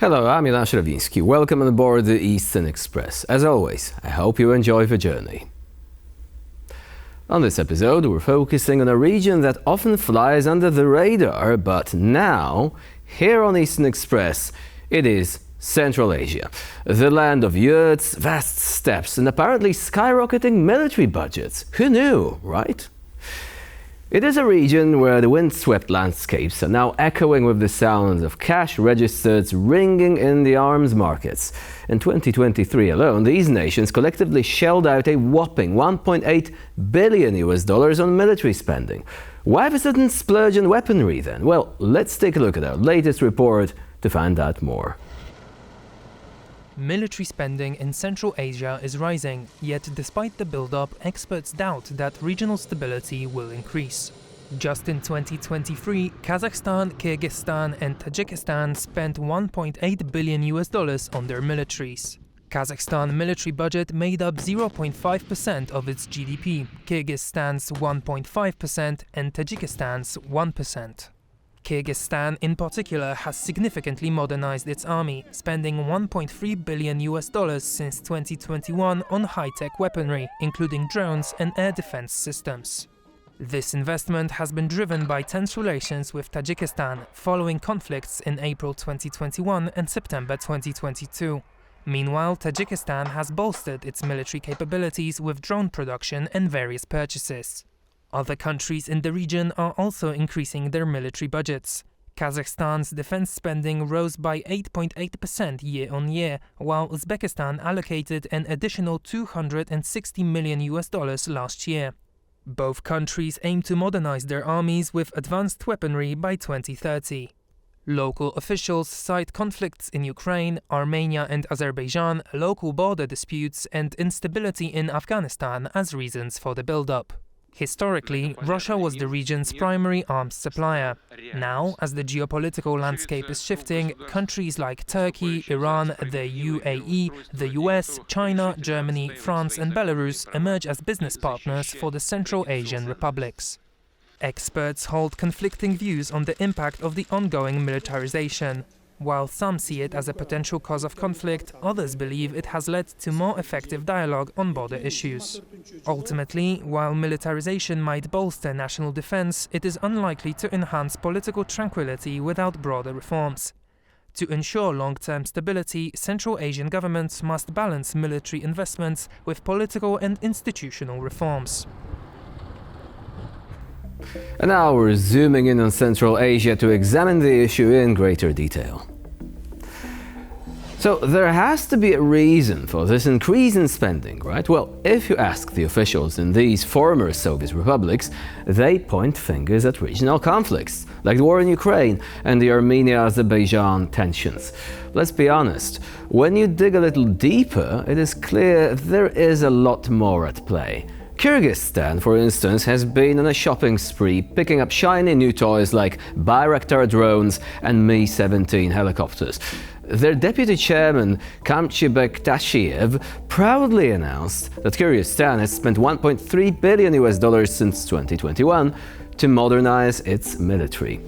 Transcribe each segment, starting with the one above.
Hello, I'm Milan Shravinsky. Welcome on board the Eastern Express. As always, I hope you enjoy the journey. On this episode, we're focusing on a region that often flies under the radar, but now, here on Eastern Express, it is Central Asia, the land of yurts, vast steppes, and apparently skyrocketing military budgets. Who knew, right? It is a region where the windswept landscapes are now echoing with the sounds of cash registers ringing in the arms markets. In 2023 alone, these nations collectively shelled out a whopping $1.8 billion on military spending. Why the sudden splurge on weaponry then? Well, let's take a look at our latest report to find out more. Military spending in Central Asia is rising, yet despite the build-up, experts doubt that regional stability will increase. Just in 2023, Kazakhstan, Kyrgyzstan and Tajikistan spent $1.8 billion on their militaries. Kazakhstan's military budget made up 0.5% of its GDP, Kyrgyzstan's 1.5% and Tajikistan's 1%. Kyrgyzstan in particular has significantly modernized its army, spending $1.3 billion since 2021 on high-tech weaponry, including drones and air defense systems. This investment has been driven by tense relations with Tajikistan, following conflicts in April 2021 and September 2022. Meanwhile, Tajikistan has bolstered its military capabilities with drone production and various purchases. Other countries in the region are also increasing their military budgets. Kazakhstan's defense spending rose by 8.8% year-on-year, while Uzbekistan allocated an additional $260 million last year. Both countries aim to modernize their armies with advanced weaponry by 2030. Local officials cite conflicts in Ukraine, Armenia and Azerbaijan, local border disputes and instability in Afghanistan as reasons for the build-up. Historically, Russia was the region's primary arms supplier. Now, as the geopolitical landscape is shifting, countries like Turkey, Iran, the UAE, the US, China, Germany, France and Belarus emerge as business partners for the Central Asian republics. Experts hold conflicting views on the impact of the ongoing militarization. While some see it as a potential cause of conflict, others believe it has led to more effective dialogue on border issues. Ultimately, while militarization might bolster national defense, it is unlikely to enhance political tranquility without broader reforms. To ensure long-term stability, Central Asian governments must balance military investments with political and institutional reforms. And now we're zooming in on Central Asia to examine the issue in greater detail. So there has to be a reason for this increase in spending, right? Well, if you ask the officials in these former Soviet republics, they point fingers at regional conflicts, like the war in Ukraine and the Armenia-Azerbaijan tensions. Let's be honest, when you dig a little deeper, it is clear there is a lot more at play. Kyrgyzstan, for instance, has been on a shopping spree, picking up shiny new toys like Bayraktar drones and Mi-17 helicopters. Their deputy chairman, Kamchibek Tashiev, proudly announced that Kyrgyzstan has spent $1.3 billion since 2021 to modernize its military.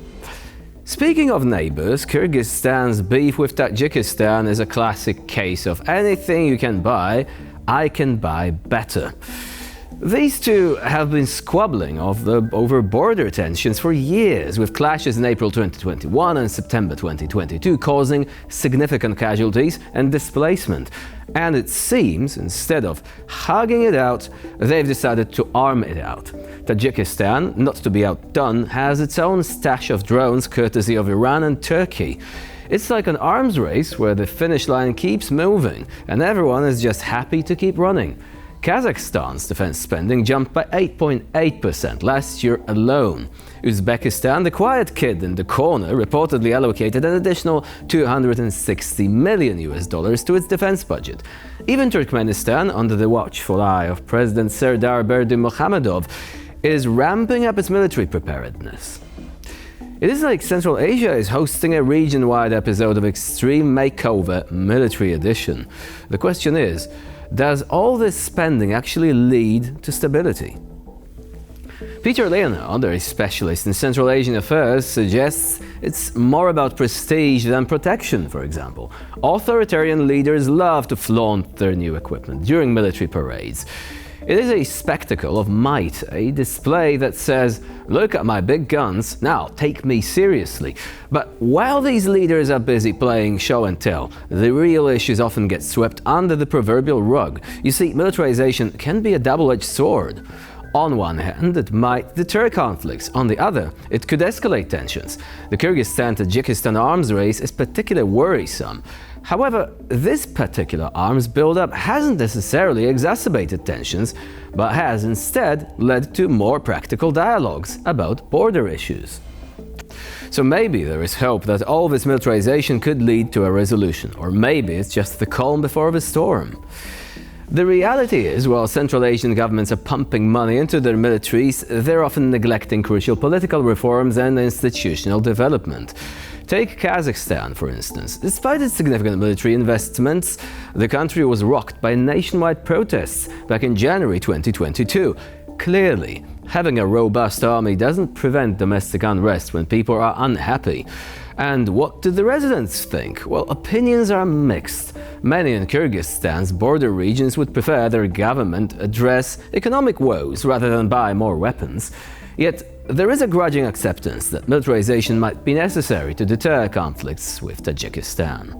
Speaking of neighbors, Kyrgyzstan's beef with Tajikistan is a classic case of anything you can buy, I can buy better. These two have been squabbling over border tensions for years, with clashes in April 2021 and September 2022 causing significant casualties and displacement. And it seems, instead of hugging it out, they've decided to arm it out. Tajikistan, not to be outdone, has its own stash of drones courtesy of Iran and Turkey. It's like an arms race where the finish line keeps moving and everyone is just happy to keep running. Kazakhstan's defense spending jumped by 8.8% last year alone. Uzbekistan, the quiet kid in the corner, reportedly allocated an additional $260 million to its defense budget. Even Turkmenistan, under the watchful eye of President Serdar Berdimuhamedov, is ramping up its military preparedness. It is like Central Asia is hosting a region-wide episode of Extreme Makeover Military Edition. The question is, does all this spending actually lead to stability? Peter Leonard, a specialist in Central Asian affairs, suggests it's more about prestige than protection, for example. Authoritarian leaders love to flaunt their new equipment during military parades. It is a spectacle of might, a display that says, "Look at my big guns, now take me seriously." But while these leaders are busy playing show and tell, the real issues often get swept under the proverbial rug. You see, militarization can be a double-edged sword. On one hand, it might deter conflicts. On the other, it could escalate tensions. The Kyrgyzstan-Tajikistan arms race is particularly worrisome. However, this particular arms buildup hasn't necessarily exacerbated tensions, but has instead led to more practical dialogues about border issues. So maybe there is hope that all this militarization could lead to a resolution, or maybe it's just the calm before the storm. The reality is, while Central Asian governments are pumping money into their militaries, they're often neglecting crucial political reforms and institutional development. Take Kazakhstan, for instance. Despite its significant military investments, the country was rocked by nationwide protests back in January 2022. Clearly, having a robust army doesn't prevent domestic unrest when people are unhappy. And what do the residents think? Well, opinions are mixed. Many in Kyrgyzstan's border regions would prefer their government address economic woes rather than buy more weapons. Yet, there is a grudging acceptance that militarization might be necessary to deter conflicts with Tajikistan.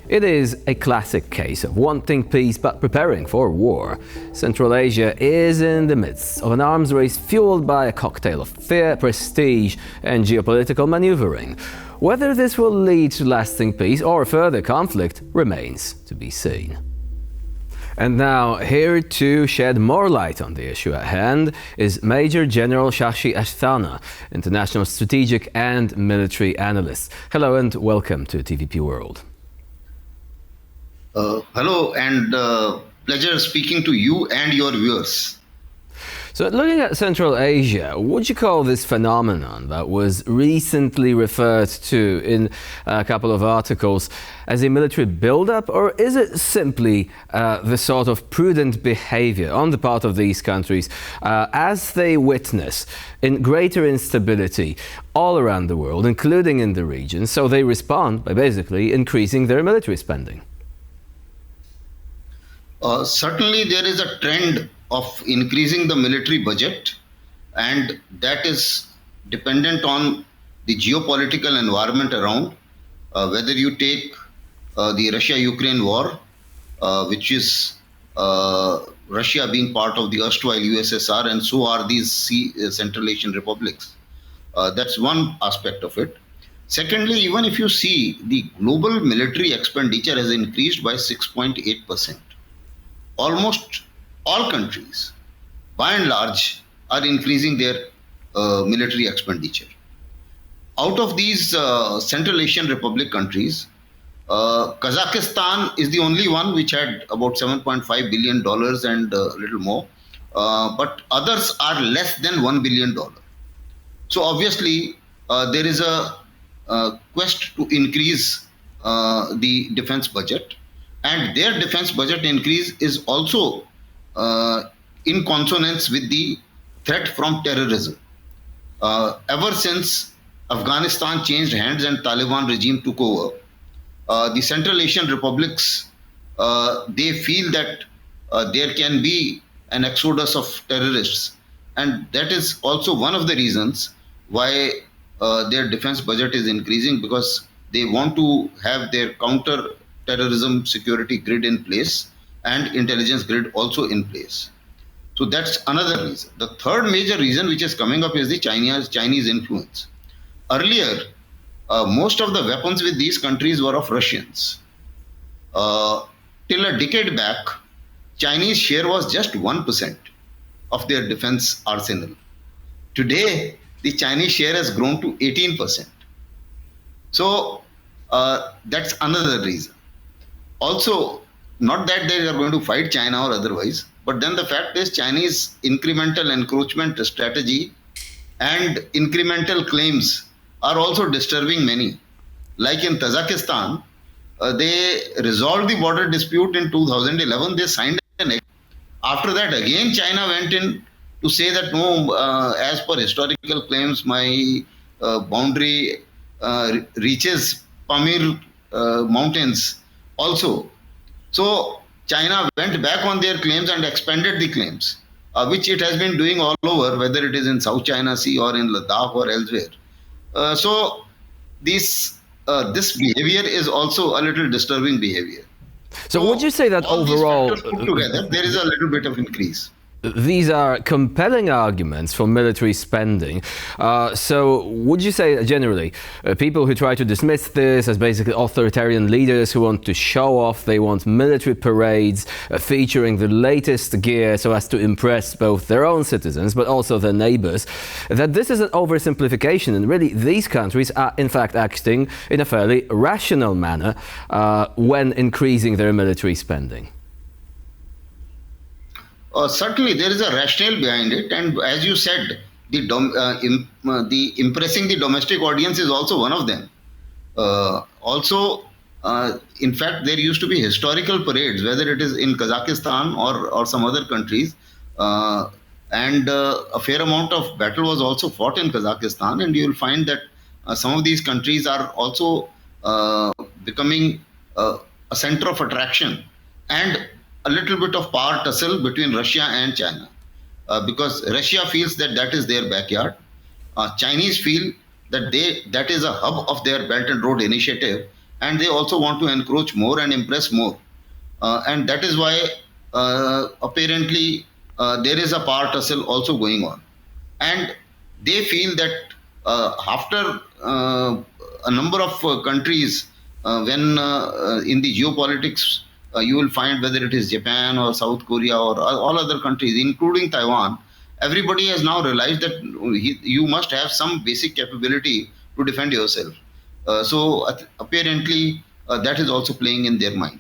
It is a classic case of wanting peace but preparing for war. Central Asia is in the midst of an arms race fueled by a cocktail of fear, prestige, and geopolitical maneuvering. Whether this will lead to lasting peace or further conflict remains to be seen. And now, here to shed more light on the issue at hand is Major General Shashi Asthana, international strategic and military analyst. Hello and welcome to TVP World. Hello and pleasure speaking to you and your viewers. So looking at Central Asia, would you call this phenomenon that was recently referred to in a couple of articles as a military buildup, or is it simply the sort of prudent behavior on the part of these countries as they witness in greater instability all around the world, including in the region, so they respond by basically increasing their military spending? Certainly there is a trend of increasing the military budget, and that is dependent on the geopolitical environment around. Whether you take the Russia-Ukraine war, which is Russia being part of the erstwhile USSR, and so are these Central Asian republics. That's one aspect of it. Secondly, even if you see, the global military expenditure has increased by 6.8%. Almost all countries, by and large, are increasing their military expenditure. Out of these Central Asian Republic countries, Kazakhstan is the only one which had about $7.5 billion and a little more, but others are less than $1 billion. So obviously, there is a quest to increase the defense budget, and their defense budget increase is also in consonance with the threat from terrorism. Ever since Afghanistan changed hands and Taliban regime took over, the Central Asian republics, they feel that there can be an exodus of terrorists, and that is also one of the reasons why their defense budget is increasing, because they want to have their counter-terrorism security grid in place and intelligence grid also in place. So that's another reason. The third major reason which is coming up is the Chinese influence. Earlier, most of the weapons with these countries were of Russians. Till a decade back, Chinese share was just 1% of their defense arsenal. Today, the Chinese share has grown to 18%. So that's another reason. Also, not that they are going to fight China or otherwise, but then the fact is Chinese incremental encroachment strategy and incremental claims are also disturbing many. Like in Tajikistan, they resolved the border dispute in 2011. They signed an agreement. After that, again, China went in to say that no, as per historical claims, my boundary reaches Pamir mountains also. So China went back on their claims and expanded the claims, which it has been doing all over, whether it is in South China Sea or in Ladakh or elsewhere. So this behavior is also a little disturbing behavior. So would you say that all overall, these factors put together, there is a little bit of increase? these are compelling arguments for military spending. So would you say that generally people who try to dismiss this as basically authoritarian leaders who want to show off, they want military parades featuring the latest gear so as to impress both their own citizens but also their neighbors, that this is an oversimplification and really these countries are in fact acting in a fairly rational manner when increasing their military spending? Certainly, there is a rationale behind it, and as you said, the impressing the domestic audience is also one of them. In fact, there used to be historical parades, whether it is in Kazakhstan or some other countries, and a fair amount of battle was also fought in Kazakhstan, and you will find that some of these countries are also becoming a center of attraction and a little bit of power tussle between Russia and China, because Russia feels that that is their backyard. Chinese feel that that is a hub of their Belt and Road Initiative, and they also want to encroach more and impress more. And that is why apparently there is a power tussle also going on. And they feel that after a number of countries, when in the geopolitics, you will find whether it is Japan or South Korea or all other countries, including Taiwan, everybody has now realized that you must have some basic capability to defend yourself. So apparently that is also playing in their mind.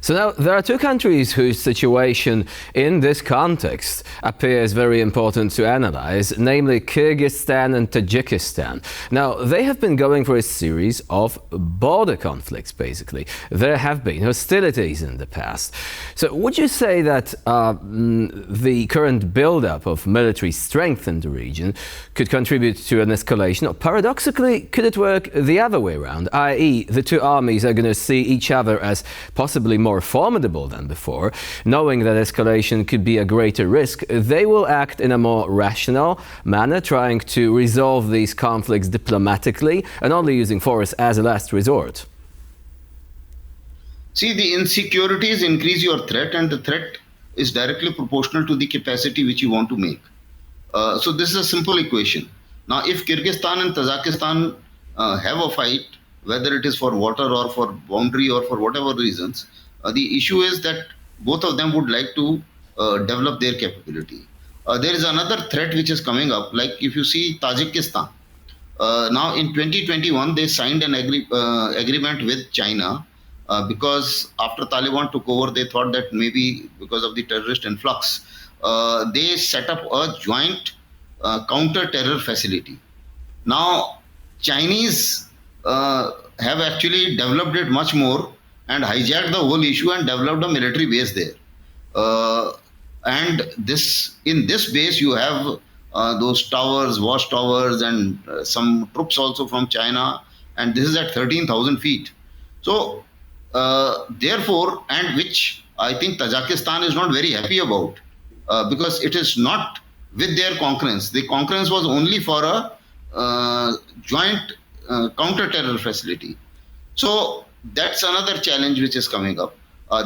So now there are two countries whose situation in this context appears very important to analyze, namely Kyrgyzstan and Tajikistan. Now, they have been going for a series of border conflicts, basically. There have been hostilities in the past. So would you say that the current build-up of military strength in the region could contribute to an escalation? Or paradoxically, could it work the other way around, i.e. the two armies are going to see each other as possibly more formidable than before, knowing that escalation could be a greater risk, they will act in a more rational manner, trying to resolve these conflicts diplomatically and only using force as a last resort? See, the insecurities increase your threat, and the threat is directly proportional to the capacity which you want to make. So this is a simple equation. Now, if Kyrgyzstan and Tajikistan have a fight, whether it is for water or for boundary or for whatever reasons, the issue is that both of them would like to develop their capability. There is another threat which is coming up, like if you see Tajikistan. Now in 2021, they signed an agreement with China because after Taliban took over, they thought that maybe because of the terrorist influx, they set up a joint counter-terror facility. Now, Chinese have actually developed it much more and hijacked the whole issue and developed a military base there. And in this base, you have those towers, watchtowers, and some troops also from China. And this is at 13,000 feet. So, therefore, and which I think Tajikistan is not very happy about, because it is not with their concurrence. The concurrence was only for a joint counter-terror facility. So that's another challenge which is coming up.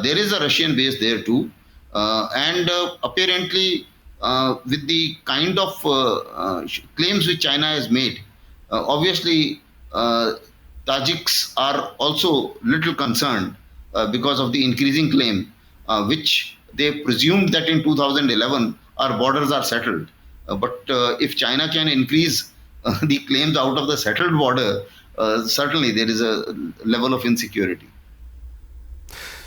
There is a Russian base there too. And apparently, with the kind of claims which China has made, obviously, Tajiks are also little concerned because of the increasing claim, which they presumed that in 2011 our borders are settled. But if China can increase the claims out of the settled border, certainly there is a level of insecurity.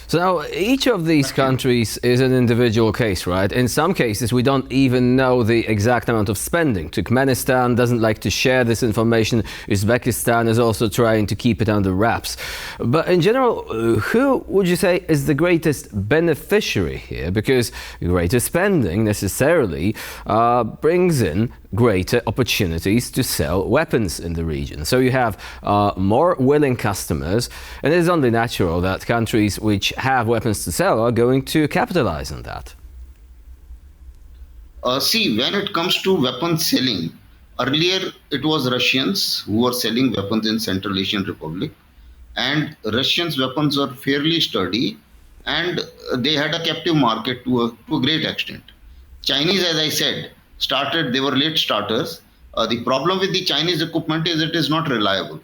So now, each of these countries is an individual case, right? In some cases, we don't even know the exact amount of spending. Turkmenistan doesn't like to share this information. Uzbekistan is also trying to keep it under wraps. But in general, who would you say is the greatest beneficiary here? Because greater spending necessarily brings in greater opportunities to sell weapons in the region. So you have more willing customers, and it is only natural that countries which have weapons to sell are going to capitalize on that. See, when it comes to weapon selling, earlier it was Russians who were selling weapons in Central Asian Republic, and Russians' weapons were fairly sturdy, and they had a captive market to a great extent. Chinese, as I said, they were late starters. The problem with the Chinese equipment is it is not reliable.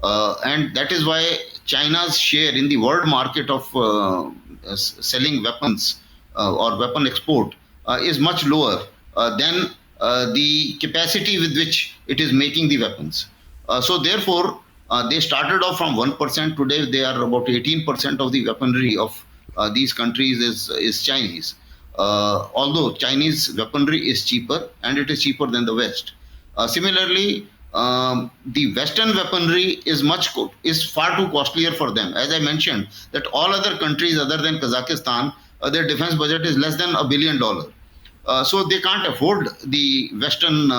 And that is why China's share in the world market of selling weapons or weapon export is much lower than the capacity with which it is making the weapons. So therefore, they started off from 1%. Today, they are about 18% of the weaponry of these countries is Chinese. Although Chinese weaponry is cheaper, and it is cheaper than the West. Similarly, the Western weaponry is far too costlier for them. As I mentioned, that all other countries other than Kazakhstan, their defense budget is less than $1 billion. So they can't afford the Western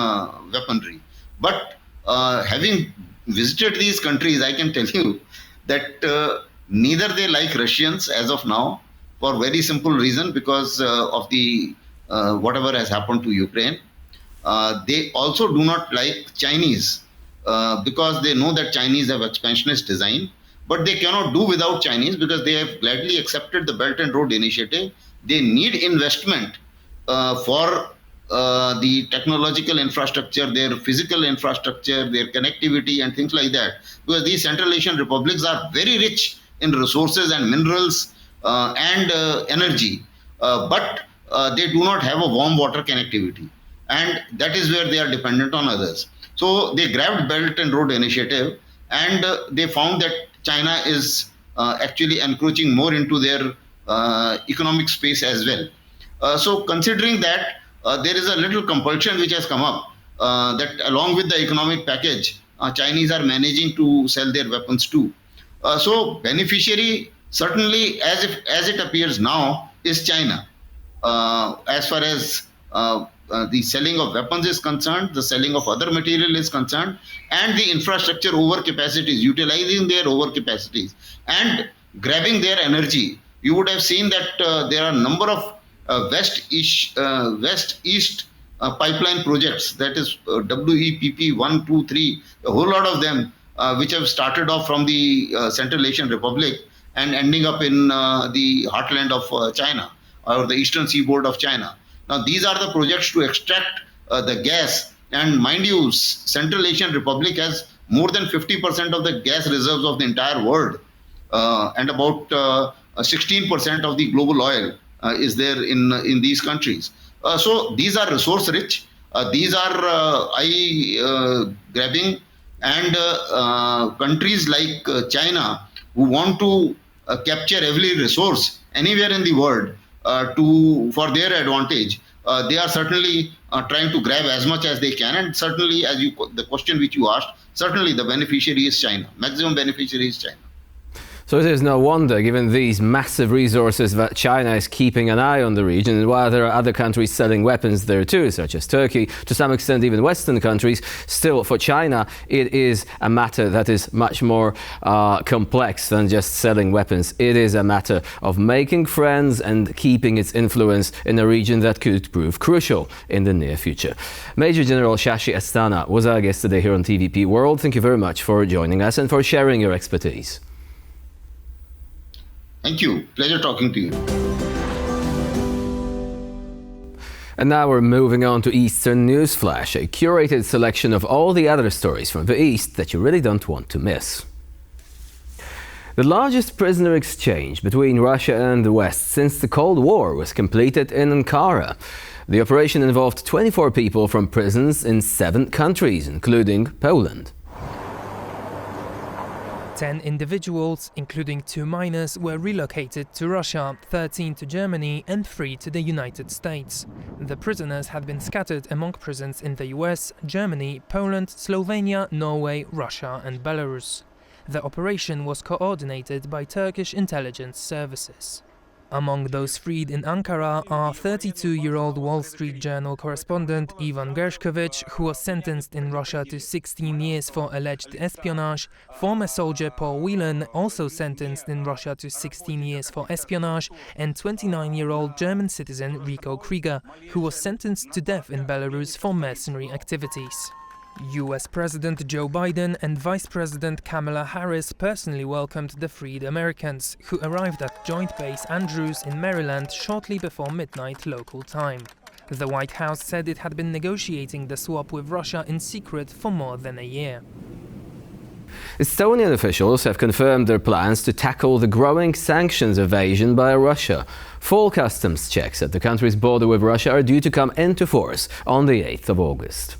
weaponry. But having visited these countries, I can tell you that neither they like Russians as of now, for very simple reason, because of the whatever has happened to Ukraine. They also do not like Chinese because they know that Chinese have expansionist design, but they cannot do without Chinese because they have gladly accepted the Belt and Road Initiative. They need investment for the technological infrastructure, their physical infrastructure, their connectivity and things like that, because these Central Asian republics are very rich in resources and minerals and energy, but they do not have a warm water connectivity. And that is where they are dependent on others. So they grabbed Belt and Road Initiative, and they found that China is actually encroaching more into their economic space as well. So considering that, there is a little compulsion which has come up that along with the economic package, Chinese are managing to sell their weapons too. So beneficiary, certainly as it appears now, is China. As far as the selling of weapons is concerned, the selling of other material is concerned, and the infrastructure overcapacities, utilizing their overcapacities and grabbing their energy. You would have seen that there are a number of west-east pipeline projects, that is WEPP 1, 2, 3, a whole lot of them which have started off from the Central Asian Republic and ending up in the heartland of China or the eastern seaboard of China. Now, these are the projects to extract the gas, and mind you, Central Asian Republic has more than 50% of the gas reserves of the entire world, and about 16% of the global oil is there in these countries. So these are resource rich, these are eye grabbing, and countries like China, who want to capture every resource anywhere in the world for their advantage, they are certainly trying to grab as much as they can. And certainly, the question which you asked, certainly the beneficiary is China. Maximum beneficiary is China. So it is no wonder, given these massive resources, that China is keeping an eye on the region, and while there are other countries selling weapons there too, such as Turkey, to some extent even Western countries, still for China it is a matter that is much more complex than just selling weapons. It is a matter of making friends and keeping its influence in a region that could prove crucial in the near future. Major General Shashi Astana was our guest today here on TVP World. Thank you very much for joining us and for sharing your expertise. Thank you. Pleasure talking to you. And now we're moving on to Eastern Newsflash, a curated selection of all the other stories from the East that you really don't want to miss. The largest prisoner exchange between Russia and the West since the Cold War was completed in Ankara. The operation involved 24 people from prisons in 7 countries, including Poland. 10 individuals, including 2 minors, were relocated to Russia, 13 to Germany and 3 to the United States. The prisoners had been scattered among prisons in the US, Germany, Poland, Slovenia, Norway, Russia and Belarus. The operation was coordinated by Turkish intelligence services. Among those freed in Ankara are 32-year-old Wall Street Journal correspondent Ivan Gershkovich, who was sentenced in Russia to 16 years for alleged espionage, former soldier Paul Whelan, also sentenced in Russia to 16 years for espionage, and 29-year-old German citizen Rico Krieger, who was sentenced to death in Belarus for mercenary activities. US President Joe Biden and Vice President Kamala Harris personally welcomed the freed Americans, who arrived at Joint Base Andrews in Maryland shortly before midnight local time. The White House said it had been negotiating the swap with Russia in secret for more than a year. Estonian officials have confirmed their plans to tackle the growing sanctions evasion by Russia. Full customs checks at the country's border with Russia are due to come into force on the 8th of August.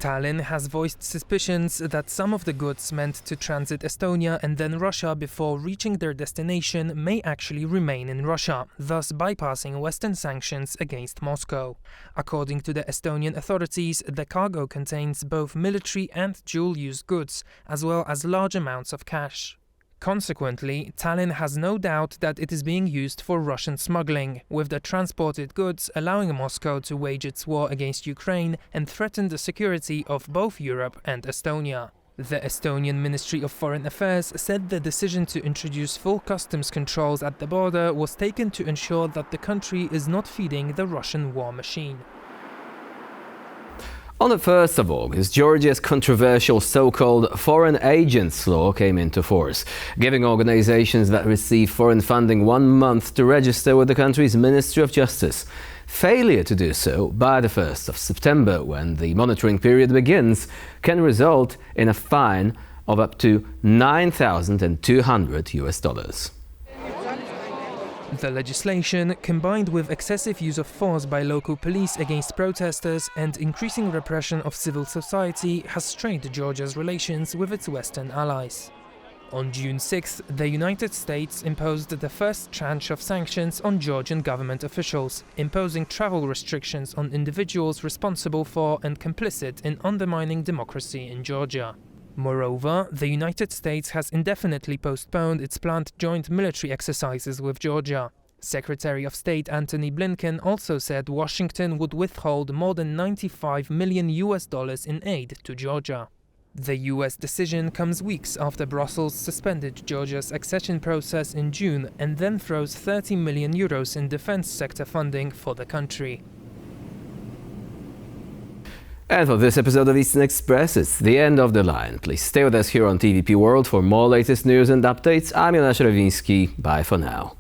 Tallinn has voiced suspicions that some of the goods meant to transit Estonia and then Russia before reaching their destination may actually remain in Russia, thus bypassing Western sanctions against Moscow. According to the Estonian authorities, the cargo contains both military and dual-use goods, as well as large amounts of cash. Consequently, Tallinn has no doubt that it is being used for Russian smuggling, with the transported goods allowing Moscow to wage its war against Ukraine and threaten the security of both Europe and Estonia. The Estonian Ministry of Foreign Affairs said the decision to introduce full customs controls at the border was taken to ensure that the country is not feeding the Russian war machine. On the 1st of August, Georgia's controversial so-called foreign agents law came into force, giving organizations that receive foreign funding 1 month to register with the country's Ministry of Justice. Failure to do so by the 1st of September, when the monitoring period begins, can result in a fine of up to $9,200. The legislation, combined with excessive use of force by local police against protesters and increasing repression of civil society, has strained Georgia's relations with its Western allies. On June 6, the United States imposed the first tranche of sanctions on Georgian government officials, imposing travel restrictions on individuals responsible for and complicit in undermining democracy in Georgia. Moreover, the United States has indefinitely postponed its planned joint military exercises with Georgia. Secretary of State Antony Blinken also said Washington would withhold more than $95 million in aid to Georgia. The US decision comes weeks after Brussels suspended Georgia's accession process in June and then froze €30 million in defense sector funding for the country. And for this episode of Eastern Express, it's the end of the line. Please stay with us here on TVP World for more latest news and updates. I'm Jonasz Rewiński. Bye for now.